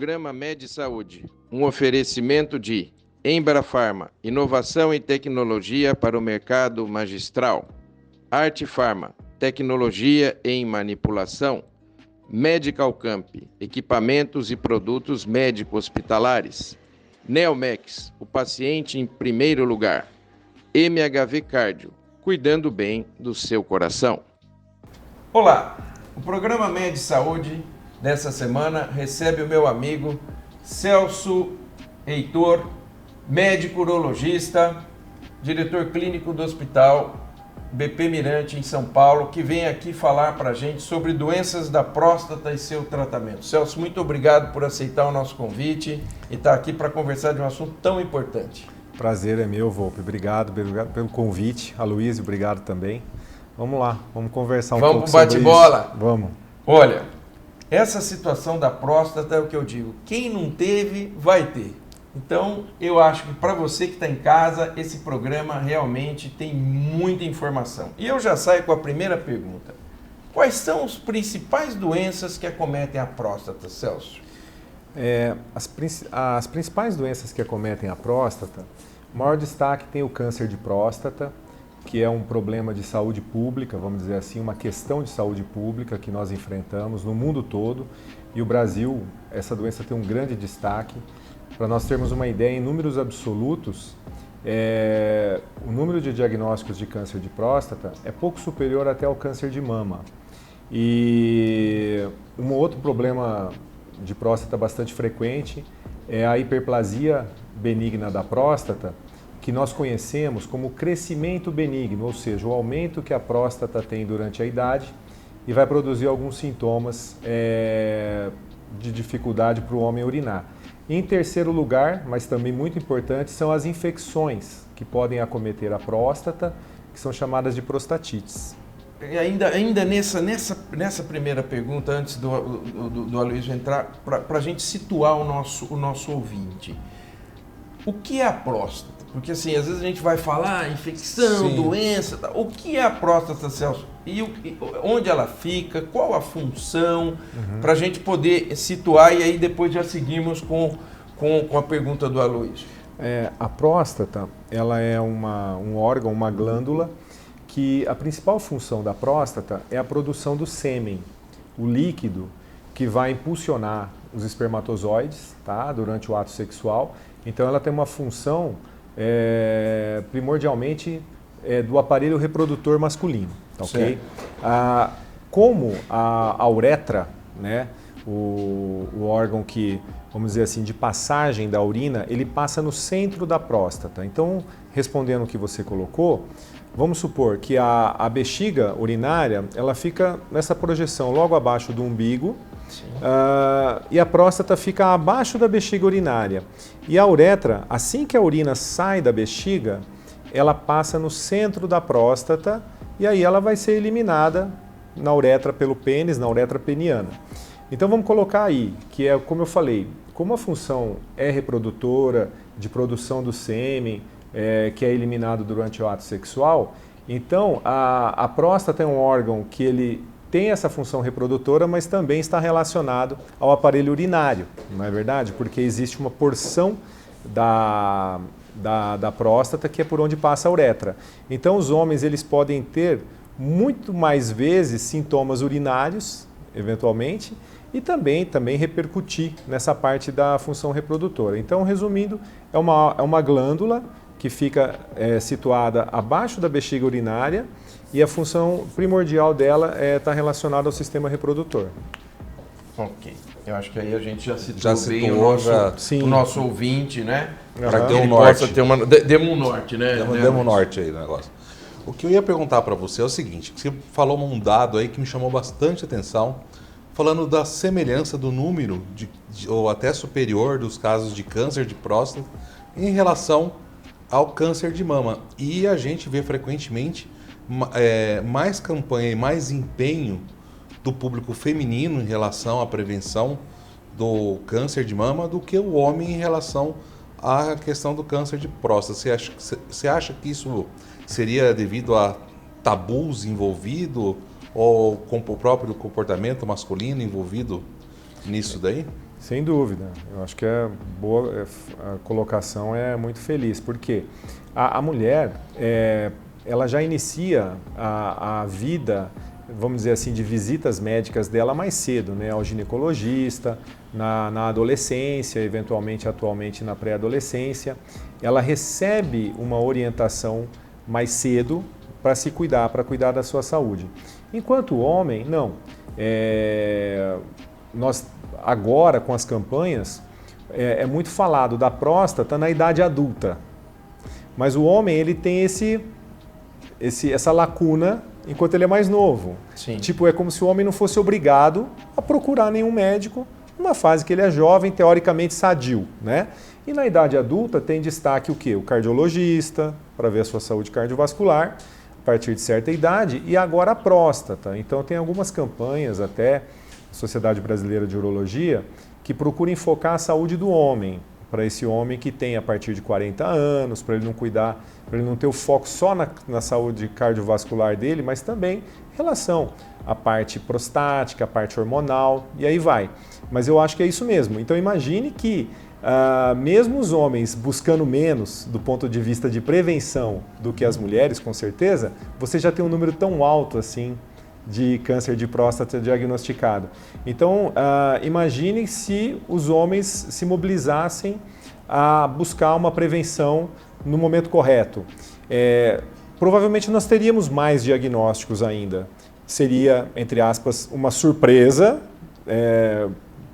Programa Med Saúde, um oferecimento de Embrafarma, inovação e tecnologia para o mercado magistral. Arte Farma, tecnologia em manipulação. Medical Camp, equipamentos e produtos médico-hospitalares. Neomex, o paciente em primeiro lugar. MHV Cardio, cuidando bem do seu coração. Olá, o programa Med Saúde dessa semana recebe o meu amigo Celso Heitor, médico urologista, diretor clínico do Hospital BP Mirante em São Paulo, que vem aqui falar para a gente sobre doenças da próstata e seu tratamento. Celso, muito obrigado por aceitar o nosso convite e estar aqui para conversar de um assunto tão importante. Prazer é meu, Volpe. Obrigado pelo convite. Aloysio, obrigado também. Vamos lá, vamos conversar pouco sobre isso. Vamos pro bate-bola? Vamos. Olha, essa situação da próstata é o que eu digo. Quem não teve, vai ter. Então, eu acho que para você que está em casa, esse programa realmente tem muita informação. E eu já saio com a primeira pergunta. Quais são as principais doenças que acometem a próstata, Celso? As principais doenças que acometem a próstata, o maior destaque tem o câncer de próstata, que é um problema de saúde pública, vamos dizer assim, uma questão de saúde pública que nós enfrentamos no mundo todo. E o Brasil, essa doença tem um grande destaque. Para nós termos uma ideia, em números absolutos, o número de diagnósticos de câncer de próstata é pouco superior até ao câncer de mama. E um outro problema de próstata bastante frequente é a hiperplasia benigna da próstata, que nós conhecemos como crescimento benigno, ou seja, o aumento que a próstata tem durante a idade e vai produzir alguns sintomas de dificuldade para o homem urinar. Em terceiro lugar, mas também muito importante, são as infecções que podem acometer a próstata, que são chamadas de prostatites. E ainda nessa primeira pergunta, antes do Aloysio entrar, para a gente situar o nosso ouvinte, o que é a próstata? Porque assim, às vezes a gente vai falar infecção, sim, doença, o que é a próstata, Celso? E onde ela fica, qual a função, para a gente poder situar e aí depois já seguimos com a pergunta do Aloysio. A próstata, ela é um órgão, uma glândula, que a principal função da próstata é a produção do sêmen, o líquido que vai impulsionar os espermatozoides, tá, durante o ato sexual. Então ela tem uma função primordialmente do aparelho reprodutor masculino, tá, ok? Como a uretra, né, o órgão que, vamos dizer assim, de passagem da urina, ele passa no centro da próstata. Então, respondendo o que você colocou, vamos supor que a bexiga urinária, ela fica nessa projeção logo abaixo do umbigo, e a próstata fica abaixo da bexiga urinária. E a uretra, assim que a urina sai da bexiga, ela passa no centro da próstata e aí ela vai ser eliminada na uretra pelo pênis, na uretra peniana. Então vamos colocar aí, que é como eu falei, como a função é reprodutora, de produção do sêmen, que é eliminado durante o ato sexual, então a próstata é um órgão que ele tem essa função reprodutora, mas também está relacionado ao aparelho urinário, não é verdade? Porque existe uma porção da próstata que é por onde passa a uretra. Então os homens eles podem ter muito mais vezes sintomas urinários, eventualmente, e também repercutir nessa parte da função reprodutora. Então, resumindo, é uma glândula que fica situada abaixo da bexiga urinária e a função primordial dela está relacionada ao sistema reprodutor. Ok. Eu acho que aí a gente já citou bem o nosso ouvinte, né? Para que ele possa ter uma... Demos um norte, né? Demos um norte aí no negócio. O que eu ia perguntar para você é o seguinte, você falou um dado aí que me chamou bastante atenção, falando da semelhança do número, ou até superior, dos casos de câncer de próstata em relação ao câncer de mama. E a gente vê frequentemente mais campanha e mais empenho do público feminino em relação à prevenção do câncer de mama do que o homem em relação à questão do câncer de próstata. Você acha que isso seria devido a tabus envolvidos ou com o próprio comportamento masculino envolvido nisso daí? Sem dúvida. Eu acho que a colocação é muito feliz, porque a mulher, ela já inicia a vida, vamos dizer assim, de visitas médicas dela mais cedo, né? Ao ginecologista, na adolescência, eventualmente atualmente na pré-adolescência. Ela recebe uma orientação mais cedo para se cuidar, para cuidar da sua saúde. Enquanto o homem, não. Nós agora, com as campanhas, é muito falado da próstata na idade adulta. Mas o homem, ele tem essa lacuna enquanto ele é mais novo. Sim. Tipo, é como se o homem não fosse obrigado a procurar nenhum médico numa fase que ele é jovem, teoricamente sadio, né? E na idade adulta tem destaque o quê? O cardiologista, para ver a sua saúde cardiovascular, a partir de certa idade, e agora a próstata. Então tem algumas campanhas até, Sociedade Brasileira de Urologia, que procura enfocar a saúde do homem, para esse homem que tem a partir de 40 anos, para ele não cuidar, para ele não ter o foco só na saúde cardiovascular dele, mas também em relação à parte prostática, à parte hormonal, e aí vai. Mas eu acho que é isso mesmo. Então imagine que mesmo os homens buscando menos do ponto de vista de prevenção do que as mulheres, com certeza, você já tem um número tão alto assim de câncer de próstata diagnosticado. Então, imagine se os homens se mobilizassem a buscar uma prevenção no momento correto. Provavelmente nós teríamos mais diagnósticos ainda. Seria, entre aspas, uma surpresa,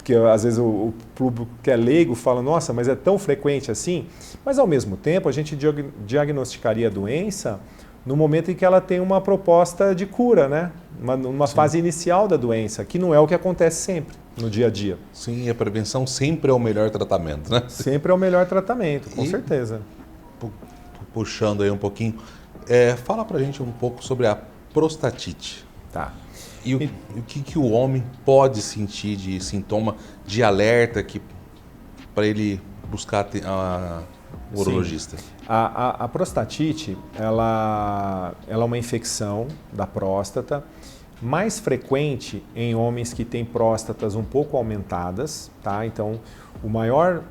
que às vezes o público que é leigo fala, nossa, mas é tão frequente assim? Mas ao mesmo tempo a gente diagnosticaria a doença no momento em que ela tem uma proposta de cura, né? Uma fase inicial da doença, que não é o que acontece sempre no dia a dia. Sim, a prevenção sempre é o melhor tratamento, né? Sempre é o melhor tratamento, com certeza. Puxando aí um pouquinho, fala pra gente um pouco sobre a prostatite. Tá. E o que o homem pode sentir de sintoma de alerta para ele buscar o urologista? A prostatite, ela é uma infecção da próstata, mais frequente em homens que têm próstatas um pouco aumentadas, tá? Então, o maior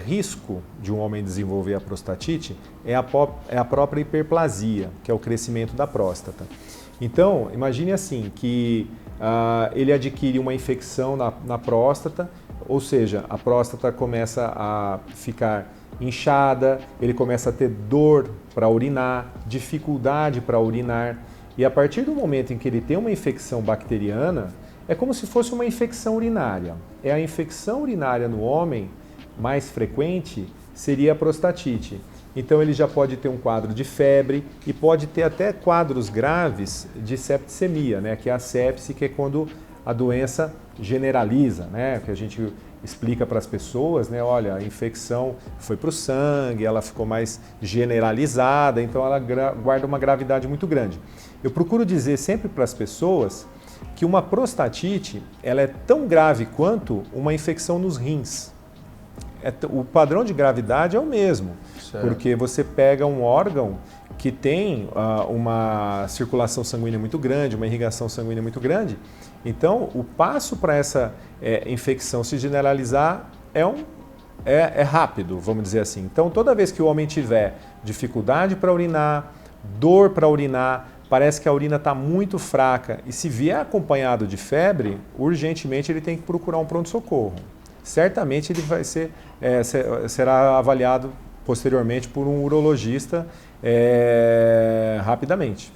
risco de um homem desenvolver a prostatite é a própria hiperplasia, que é o crescimento da próstata. Então, imagine assim, que ele adquire uma infecção na próstata, ou seja, a próstata começa a ficar inchada, ele começa a ter dor para urinar, dificuldade para urinar, e a partir do momento em que ele tem uma infecção bacteriana, é como se fosse uma infecção urinária. A infecção urinária no homem mais frequente seria a prostatite. Então ele já pode ter um quadro de febre e pode ter até quadros graves de septicemia, né? Que é a sepse, que é quando a doença generaliza, né? Que a gente explica para as pessoas, né? Olha, a infecção foi para o sangue, ela ficou mais generalizada, então ela guarda uma gravidade muito grande. Eu procuro dizer sempre para as pessoas que uma prostatite ela é tão grave quanto uma infecção nos rins. O padrão de gravidade é o mesmo, certo. Porque você pega um órgão que tem uma circulação sanguínea muito grande, uma irrigação sanguínea muito grande, então o passo para essa infecção se generalizar é rápido, vamos dizer assim. Então toda vez que o homem tiver dificuldade para urinar, dor para urinar, parece que a urina está muito fraca e se vier acompanhado de febre, urgentemente ele tem que procurar um pronto-socorro. Certamente ele será avaliado posteriormente por um urologista rapidamente.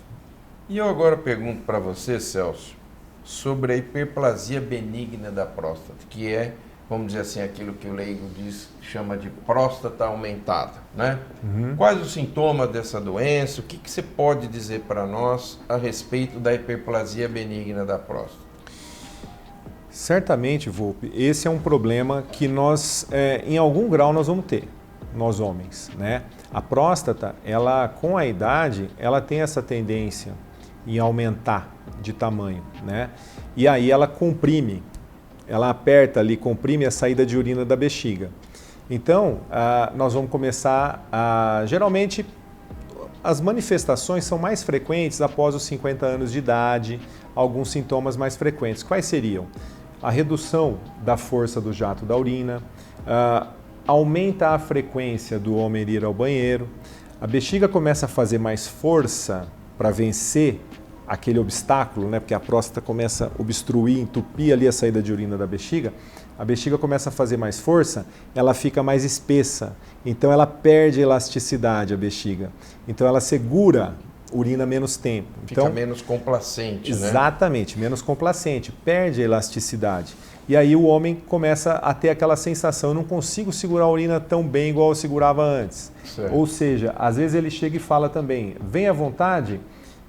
E eu agora pergunto para você, Celso, sobre a hiperplasia benigna da próstata, que é, vamos dizer assim, aquilo que o leigo chama de próstata aumentada, né? Uhum. Quais os sintomas dessa doença? O que você pode dizer para nós a respeito da hiperplasia benigna da próstata? Certamente, Volpe, esse é um problema que nós, em algum grau, nós vamos ter, nós homens, né? A próstata, ela, com a idade, ela tem essa tendência em aumentar de tamanho, né? E aí ela comprime, ela aperta ali, comprime a saída de urina da bexiga. Então, nós vamos começar geralmente, as manifestações são mais frequentes após os 50 anos de idade, alguns sintomas mais frequentes. Quais seriam? a redução da força do jato da urina, aumenta a frequência do homem ir ao banheiro, a bexiga começa a fazer mais força para vencer aquele obstáculo, né? Porque a próstata começa a obstruir, entupir ali a saída de urina da bexiga, a bexiga começa a fazer mais força, ela fica mais espessa, então ela perde elasticidade, a bexiga, então ela segura urina menos tempo. Fica então, menos complacente, exatamente, menos complacente, perde a elasticidade. E aí o homem começa a ter aquela sensação, eu não consigo segurar a urina tão bem igual eu segurava antes. Certo. Ou seja, às vezes ele chega e fala também, vem à vontade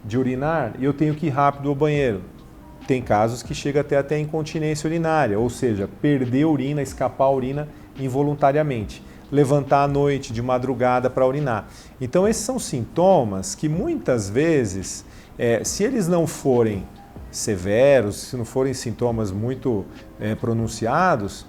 de urinar e eu tenho que ir rápido ao banheiro. Tem casos que chega até a incontinência urinária, ou seja, perder a urina, escapar a urina involuntariamente. Levantar à noite, de madrugada para urinar. Então esses são sintomas que muitas vezes, se eles não forem severos, se não forem sintomas muito pronunciados,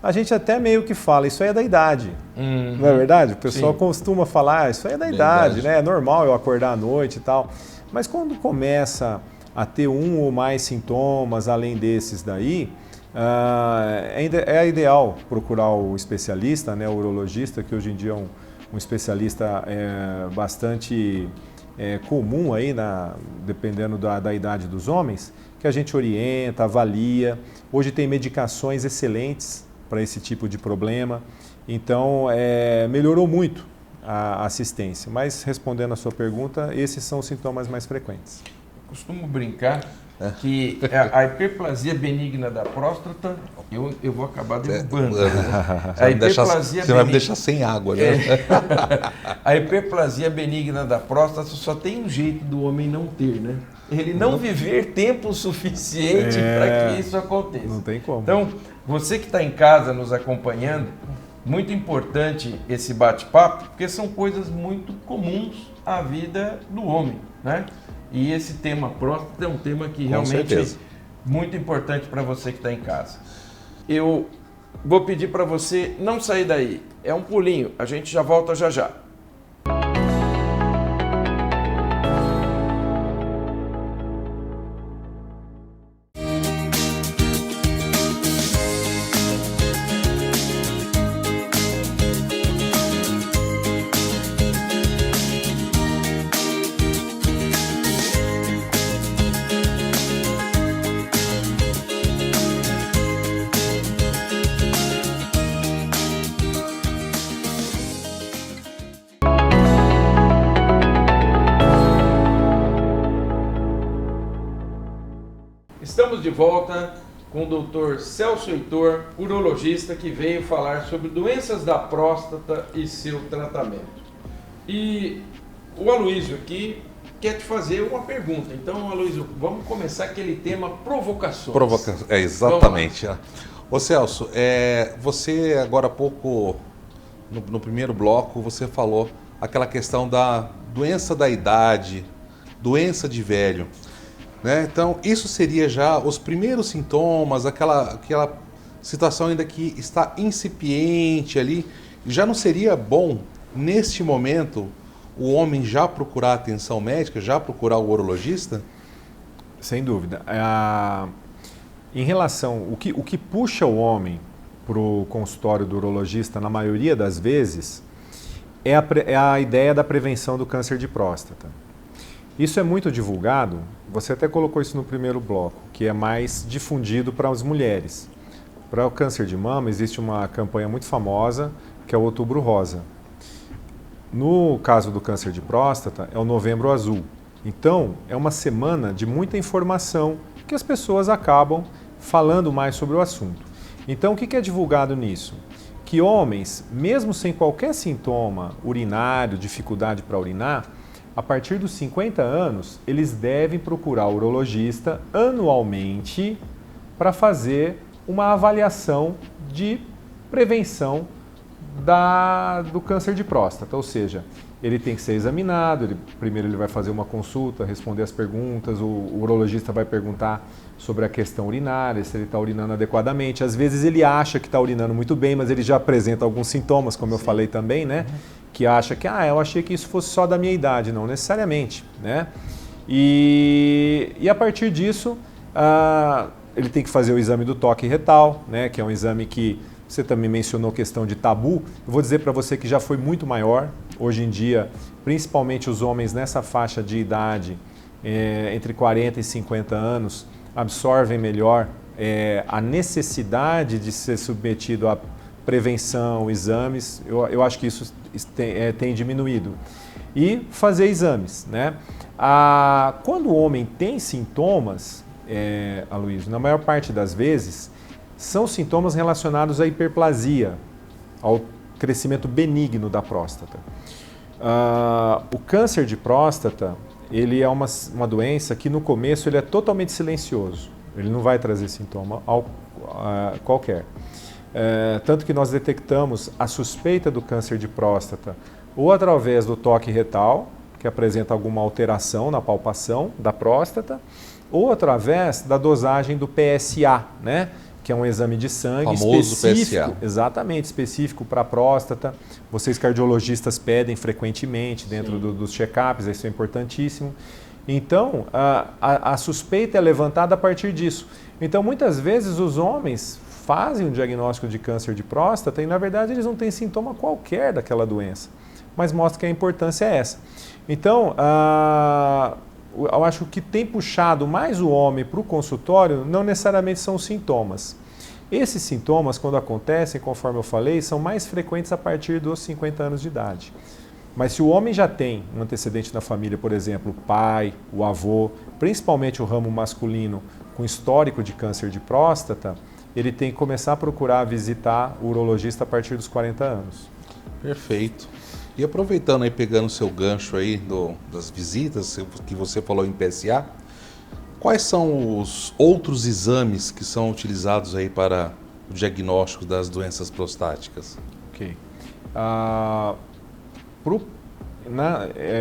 a gente até meio que fala, isso aí é da idade, não é verdade? O pessoal costuma falar, isso aí é da idade, né? É normal eu acordar à noite e tal. Mas quando começa a ter um ou mais sintomas além desses daí, é ideal procurar o especialista, né, o urologista, que hoje em dia é um especialista bastante comum aí, dependendo da idade dos homens, que a gente orienta, avalia. Hoje tem medicações excelentes para esse tipo de problema, então melhorou muito a assistência. Mas respondendo a sua pergunta, esses são os sintomas mais frequentes. Costumo brincar que a hiperplasia benigna da próstata, eu vou acabar derrubando. Você vai me deixar sem água, né? A hiperplasia benigna da próstata só tem um jeito do homem não ter, né? Ele não viver tempo suficiente para que isso aconteça. Não tem como. Então, você que está em casa nos acompanhando, muito importante esse bate-papo, porque são coisas muito comuns à vida do homem, né? E esse tema próstata é um tema que realmente é muito importante para você que está em casa. Eu vou pedir para você não sair daí. É um pulinho, a gente já volta já já. Estamos de volta com o Dr. Celso Heitor, urologista, que veio falar sobre doenças da próstata e seu tratamento. E o Aloysio aqui quer te fazer uma pergunta. Então, Aloysio, vamos começar aquele tema provocações. Exatamente. Ô Celso, você agora há pouco, no primeiro bloco, você falou aquela questão da doença da idade, doença de velho. Né? Então, isso seria já os primeiros sintomas, aquela situação ainda que está incipiente ali. Já não seria bom, neste momento, o homem já procurar atenção médica, já procurar o urologista? Sem dúvida. Em relação, o que puxa o homem para o consultório do urologista, na maioria das vezes, é a ideia da prevenção do câncer de próstata. Isso é muito divulgado, você até colocou isso no primeiro bloco, que é mais difundido para as mulheres. Para o câncer de mama existe uma campanha muito famosa, que é o Outubro Rosa. No caso do câncer de próstata, é o Novembro Azul. Então, é uma semana de muita informação que as pessoas acabam falando mais sobre o assunto. Então, o que é divulgado nisso? Que homens, mesmo sem qualquer sintoma urinário, dificuldade para urinar, a partir dos 50 anos, eles devem procurar o urologista anualmente para fazer uma avaliação de prevenção do câncer de próstata. Ou seja, ele tem que ser examinado, primeiro ele vai fazer uma consulta, responder as perguntas, o urologista vai perguntar sobre a questão urinária, se ele está urinando adequadamente. Às vezes ele acha que está urinando muito bem, mas ele já apresenta alguns sintomas, como eu falei também, né? Que acha que, eu achei que isso fosse só da minha idade. Não necessariamente, né? E a partir disso, ele tem que fazer o exame do toque retal, né, que é um exame que você também mencionou questão de tabu. Eu vou dizer para você que já foi muito maior. Hoje em dia, principalmente os homens nessa faixa de idade, entre 40 e 50 anos, absorvem melhor a necessidade de ser submetido a prevenção, exames. Eu acho que isso tem diminuído. E fazer exames, né? Quando o homem tem sintomas, Aloysio, na maior parte das vezes, são sintomas relacionados à hiperplasia, ao crescimento benigno da próstata. O câncer de próstata, ele é uma doença que no começo ele é totalmente silencioso, ele não vai trazer sintoma qualquer. Tanto que nós detectamos a suspeita do câncer de próstata ou através do toque retal, que apresenta alguma alteração na palpação da próstata, ou através da dosagem do PSA, né? Que é um exame de sangue específico, PSA. Exatamente, específico para a próstata. Vocês cardiologistas pedem frequentemente dentro dos check-ups, isso é importantíssimo. Então, a suspeita é levantada a partir disso. Então, muitas vezes os homens fazem um diagnóstico de câncer de próstata e, na verdade, eles não têm sintoma qualquer daquela doença, mas mostra que a importância é essa. Então, eu acho que tem puxado mais o homem para o consultório não necessariamente são os sintomas. Esses sintomas, quando acontecem, conforme eu falei, são mais frequentes a partir dos 50 anos de idade. Mas se o homem já tem um antecedente na família, por exemplo, o pai, o avô, principalmente o ramo masculino com histórico de câncer de próstata, ele tem que começar a procurar visitar o urologista a partir dos 40 anos. Perfeito. E aproveitando aí, pegando o seu gancho aí das visitas que você falou em PSA, quais são os outros exames que são utilizados aí para o diagnóstico das doenças prostáticas? Ok.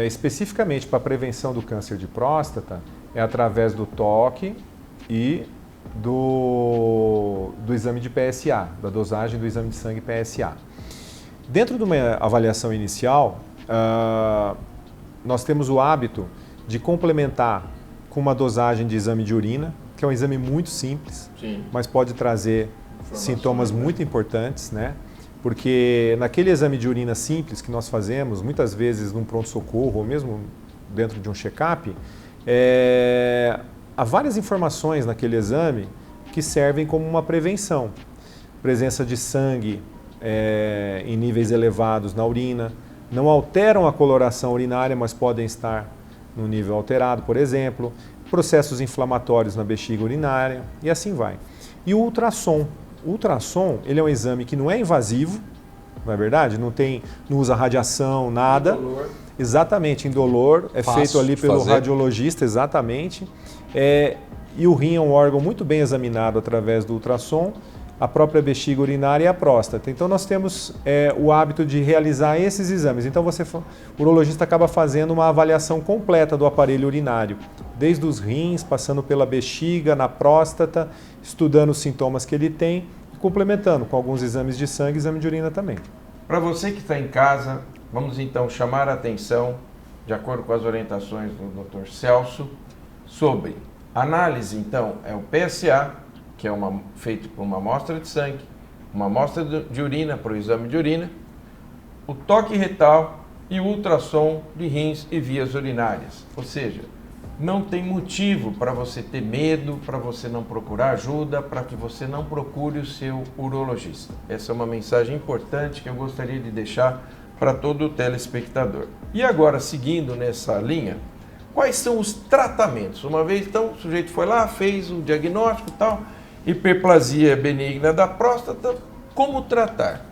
Especificamente para a prevenção do câncer de próstata, é através do toque e do exame de PSA, da dosagem do exame de sangue PSA. Dentro de uma avaliação inicial, nós temos o hábito de complementar com uma dosagem de exame de urina, que é um exame muito simples, mas pode trazer sintomas muito importantes, né? Porque naquele exame de urina simples que nós fazemos, muitas vezes num pronto-socorro ou mesmo dentro de um check-up, há várias informações naquele exame que servem como uma prevenção. Presença de sangue em níveis elevados na urina, não alteram a coloração urinária, mas podem estar no nível alterado, por exemplo, processos inflamatórios na bexiga urinária e assim vai. E o ultrassom. O ultrassom, ele é um exame que não é invasivo, não é verdade? Não usa radiação, nada. Indolor. Exatamente, indolor, é feito ali pelo radiologista, exatamente. E o rim é um órgão muito bem examinado através do ultrassom, a própria bexiga urinária e a próstata. Então nós temos o hábito de realizar esses exames. Então o urologista acaba fazendo uma avaliação completa do aparelho urinário, desde os rins, passando pela bexiga, na próstata, estudando os sintomas que ele tem e complementando com alguns exames de sangue e exame de urina também. Para você que está em casa, vamos então chamar a atenção, de acordo com as orientações do Dr. Celso, sobre análise, então, é o PSA, que é feito por uma amostra de sangue, uma amostra de urina para o exame de urina, o toque retal e o ultrassom de rins e vias urinárias. Ou seja, não tem motivo para você ter medo, para você não procurar ajuda, para que você não procure o seu urologista. Essa é uma mensagem importante que eu gostaria de deixar para todo o telespectador. E agora, seguindo nessa linha, quais são os tratamentos? Uma vez, então, o sujeito foi lá, fez o diagnóstico e tal, hiperplasia benigna da próstata, como tratar?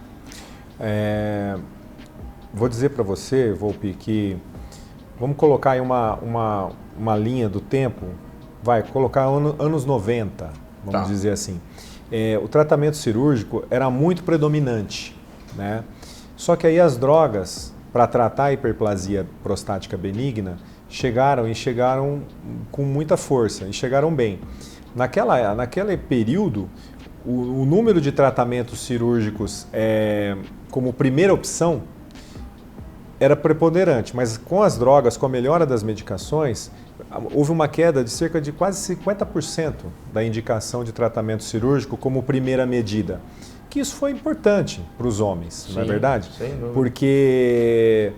Vou dizer para você, Volpi, que vamos colocar aí uma linha do tempo, vai colocar anos 90, vamos dizer assim. O tratamento cirúrgico era muito predominante, né? Só que aí as drogas para tratar a hiperplasia prostática benigna chegaram com muita força e chegaram bem. Naquele período, o número de tratamentos cirúrgicos como primeira opção era preponderante, mas com as drogas, com a melhora das medicações, houve uma queda de cerca de quase 50% da indicação de tratamento cirúrgico como primeira medida. Que isso foi importante para os homens, não é verdade? Sem dúvida. Porque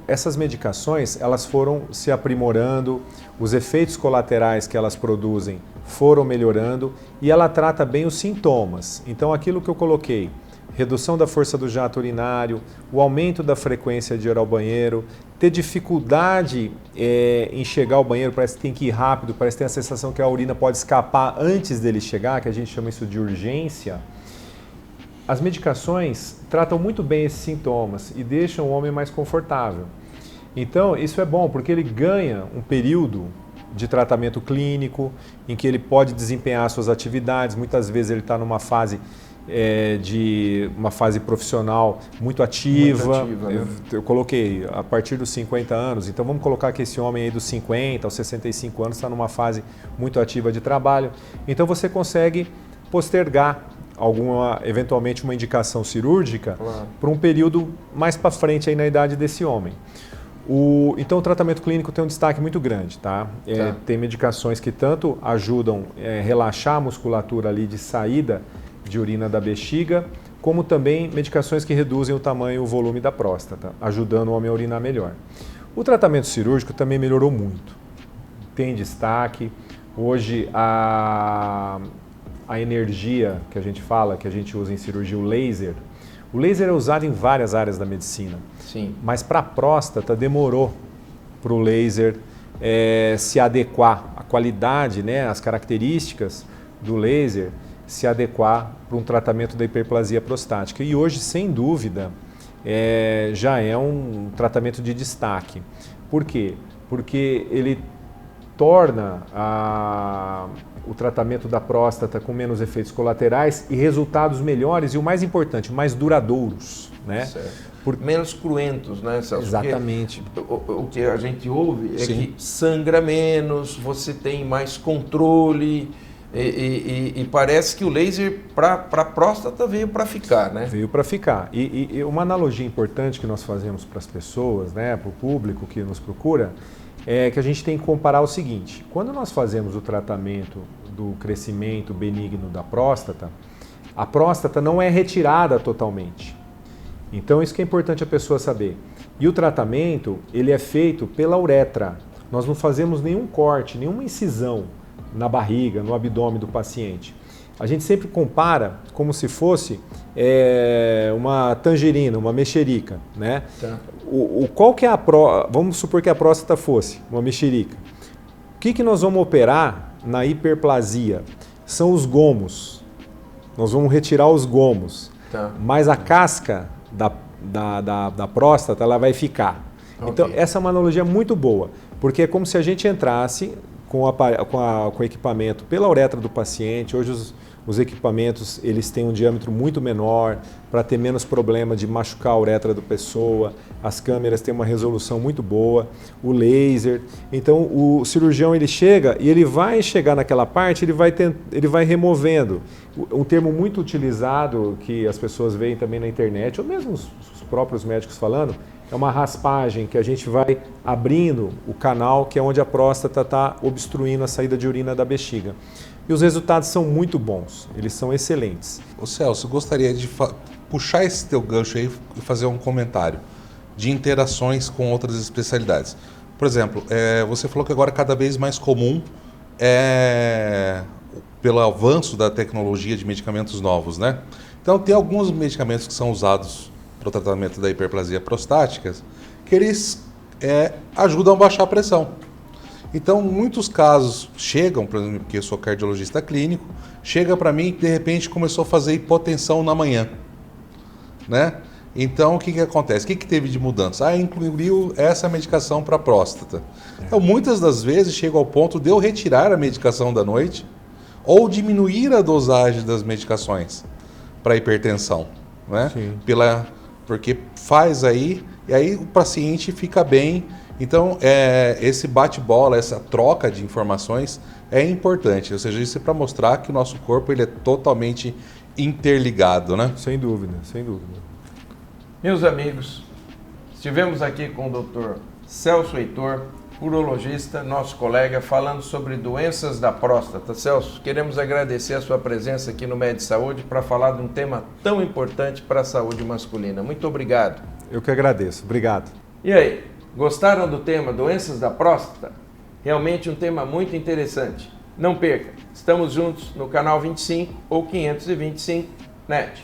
essas medicações elas foram se aprimorando, os efeitos colaterais que elas produzem foram melhorando e ela trata bem os sintomas. Então aquilo que eu coloquei, redução da força do jato urinário, o aumento da frequência de ir ao banheiro, ter dificuldade em chegar ao banheiro, parece que tem que ir rápido, parece que tem a sensação que a urina pode escapar antes dele chegar, que a gente chama isso de urgência. As medicações tratam muito bem esses sintomas e deixam o homem mais confortável. Então, isso é bom porque ele ganha um período de tratamento clínico em que ele pode desempenhar suas atividades. Muitas vezes ele está numa fase uma fase profissional muito ativa. Né? Eu coloquei a partir dos 50 anos, então vamos colocar que esse homem aí dos 50 aos 65 anos está numa fase muito ativa de trabalho. Então você consegue postergar eventualmente uma indicação cirúrgica para um período mais para frente aí na idade desse homem. Então o tratamento clínico tem um destaque muito grande, tá? Tem medicações que tanto ajudam a relaxar a musculatura ali de saída de urina da bexiga, como também medicações que reduzem o tamanho e o volume da próstata, ajudando o homem a urinar melhor. O tratamento cirúrgico também melhorou muito. Tem destaque. Hoje a energia que a gente fala, que a gente usa em cirurgia, o laser é usado em várias áreas da medicina. Sim. Mas para a próstata demorou para o laser se adequar, a qualidade, né, as características do laser se adequar para um tratamento da hiperplasia prostática. E hoje, sem dúvida, já é um tratamento de destaque. Por quê? Porque ele torna o tratamento da próstata com menos efeitos colaterais e resultados melhores e, o mais importante, mais duradouros. Né? Menos cruentos, né, Celso? Exatamente. O que a gente ouve é Sim. que sangra menos, você tem mais controle e parece que o laser para a próstata veio para ficar, né? Veio para ficar. E uma analogia importante que nós fazemos para as pessoas, né, para o público que nos procura, é que a gente tem que comparar o seguinte: quando nós fazemos o tratamento do crescimento benigno da próstata, a próstata não é retirada totalmente. Então isso que é importante a pessoa saber. E o tratamento, ele é feito pela uretra. Nós não fazemos nenhum corte, nenhuma incisão na barriga, no abdômen do paciente. A gente sempre compara como se fosse uma tangerina, uma mexerica, né? Tá. Qual que é vamos supor que a próstata fosse uma mexerica. O que nós vamos operar na hiperplasia? São os gomos. Nós vamos retirar os gomos. Tá. Mas a casca da próstata ela vai ficar. Okay. Então essa é uma analogia muito boa, porque é como se a gente entrasse com o equipamento pela uretra do paciente. Hoje os equipamentos eles têm um diâmetro muito menor para ter menos problema de machucar a uretra da pessoa. As câmeras têm uma resolução muito boa, o laser. Então o cirurgião ele chega e ele vai chegar naquela parte, ele vai removendo. Um termo muito utilizado que as pessoas veem também na internet, ou mesmo os próprios médicos falando, é uma raspagem que a gente vai abrindo o canal, que é onde a próstata está obstruindo a saída de urina da bexiga. E os resultados são muito bons, eles são excelentes. Ô Celso, eu gostaria de puxar esse teu gancho aí e fazer um comentário de interações com outras especialidades. Por exemplo, você falou que agora é cada vez mais comum, pelo avanço da tecnologia de medicamentos novos, né? Então tem alguns medicamentos que são usados para o tratamento da hiperplasia prostática, que eles ajudam a baixar a pressão. Então, muitos casos chegam, por exemplo, porque eu sou cardiologista clínico, chega para mim que de repente começou a fazer hipotensão na manhã, né? Então, o que acontece? O que teve de mudança? Incluiu essa medicação para próstata. Então, muitas das vezes chega ao ponto de eu retirar a medicação da noite ou diminuir a dosagem das medicações para hipertensão, né? Sim. Porque faz aí, e aí o paciente fica bem. Então, esse bate-bola, essa troca de informações é importante. Ou seja, isso é para mostrar que o nosso corpo ele é totalmente interligado, né? Sem dúvida, sem dúvida. Meus amigos, estivemos aqui com o Dr. Celso Heitor, urologista, nosso colega, falando sobre doenças da próstata. Celso, queremos agradecer a sua presença aqui no Med Saúde para falar de um tema tão importante para a saúde masculina. Muito obrigado. Eu que agradeço. Obrigado. E aí, gostaram do tema doenças da próstata? Realmente um tema muito interessante. Não perca, estamos juntos no canal 25 ou 525 NET.